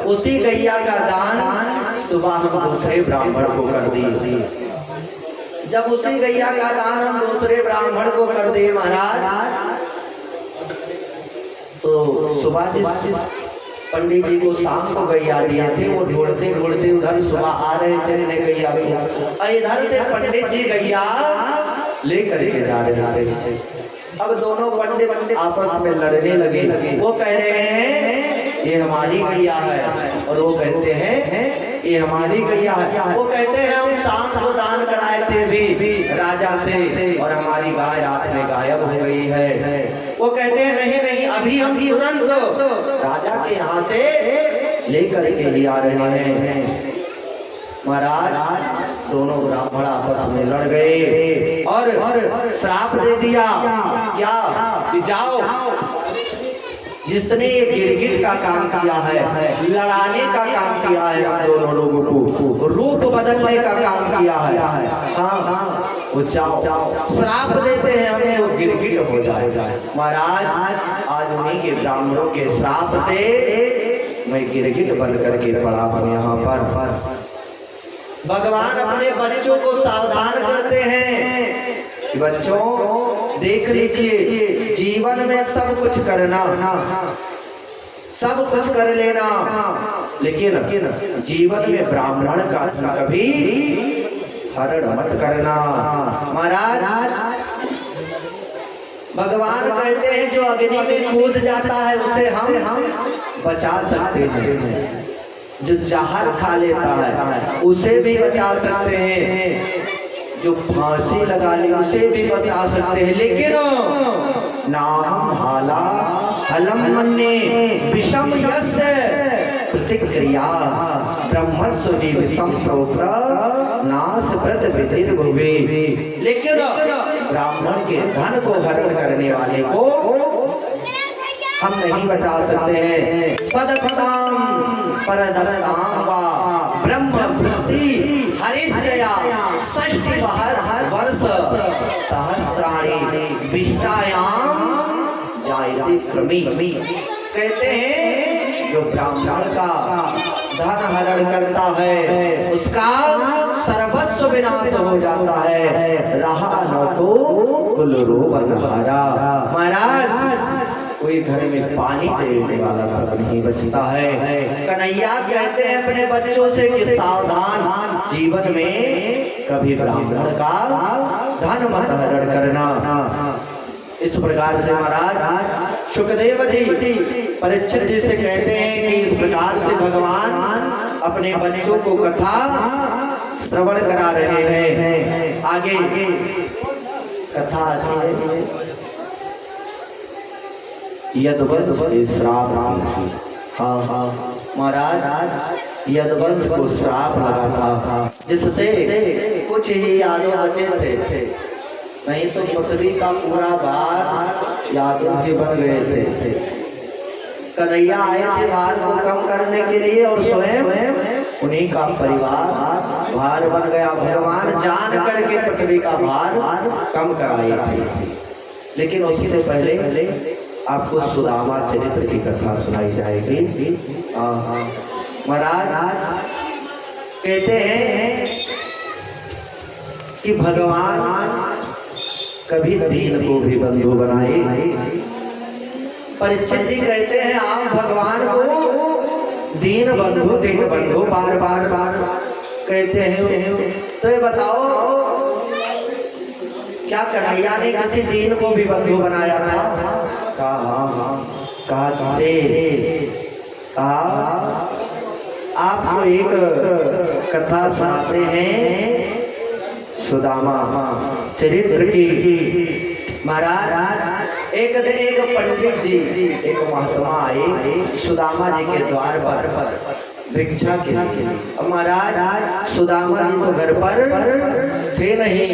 उसी गैया का दान सुबह हम दूसरे ब्राह्मण को कर दिए। जब उसी गैया का दान हम दूसरे ब्राह्मण को कर दिए महाराज, तो सुबह जिस पंडित जी को शाम को गैया दिए थे, वो ढूंढते ढूंढते उधर सुबह आ रहे थे गैया को, और इधर से पंडित जी गैया लेकर के जा रहे थे। अब दोनों पंडित आपस में लड़ने लगे। वो कह रहे हैं ये हमारी गैया है, और वो कहते हैं ये हमारी गैया है। वो कहते हैं हम शाम को दान कराए थे भी राजा से, और हमारी गाय रात में गायब हो गई है। वो कहते हैं नहीं नहीं, अभी हम तुरंत राजा के यहाँ से लेकर के ही आ रहे हैं। महाराज दोनों ब्राह्मण आपस में लड़ गए और श्राप दे दिया क्या कि जाओ, जिसने ये गिरगिट का काम किया है, लड़ाने का काम किया है, हम दोनों लोगों को रूप बदलने का काम किया है, हाँ वो जाओ श्राप देते हैं हमें, वो गिरगिट हो जाएगा। महाराज आज उन्हीं के ब्राह्मणों के श्राप से मैं गिरगिट बन करके पड़ा हूँ यहाँ पर। भगवान अपने बच्चों को सावधान करते हैं, बच्चों देख लीजिए जीवन में सब कुछ करना, सब कुछ कर लेना, लेकिन जीवन में ब्राह्मण का कभी हरण मत करना। महाराज भगवान कहते हैं जो अग्नि में कूद जाता है उसे हम बचा सकते हैं, जो जहर खा लेता है उसे भी बचा सकते हैं, जो फांसी लगा ले उसे भी बचा सकते हैं, लेकिन नाम हाला हलम मन्ने विषम यस्य प्रतिक्रिया ब्रह्मस्व विषम प्रोक्त नाश व्रत विधिर भुवे। लेकिन ब्राह्मण के धन को हरण करने वाले को हम नहीं बचा सकते हैं। पदपताम परदत्ताम वा ब्रह्मभूति हरिश्चया षष्टि बहर वर्ष सहस्राणि विष्टायाम जायते क्रमी। कहते हैं जो ब्राह्मण का धन हरण करता है उसका सर्वस्व विनाश हो जाता है, रहा न तो कुल रोबनहारा। महाराज कोई घर में पानी देने वाला तक नहीं बचता है। कन्हैया कहते हैं अपने बच्चों से कि सावधान, जीवन में कभी ब्राह्मण का धन मत हरण करना। इस प्रकार से महाराज सुखदेव जी परीक्षित जी से कहते हैं कि इस प्रकार से भगवान अपने बच्चों को कथा श्रवण करा रहे हैं। आगे कथा यदुवंश के श्राप की। हाँ महाराज यदुवंश को श्राप लगा था जिससे कुछ ही यादव बचे थे, नहीं तो पृथ्वी का पूरा भार यादव जी बन गए थे। कन्हैया आए थे भार को कम करने के लिए और स्वयं उन्हीं का परिवार भार बन गया। भगवान जान करके पृथ्वी का भार कम कराए थे, लेकिन उससे पहले आपको सुदामा चरित्र की कथा सुनाई जाएगी। महाराज कहते हैं कि भगवान कभी दीन को भी बंधु बनाए। परीक्षित जी कहते हैं आप भगवान को दीन बंधु बार बार कहते हैं, तो ये बताओ क्या कन्हैया ने किसी दीन को भी बंधु बनाया था? कहा आपको एक कथा सुनाते हैं सुदामा चरित्र की। महाराज एक दिन एक पंडित जी एक महात्मा आए सुदामा जी के द्वार पर भिक्षा के लिए। महाराज सुदामा जी तो घर पर थे नहीं,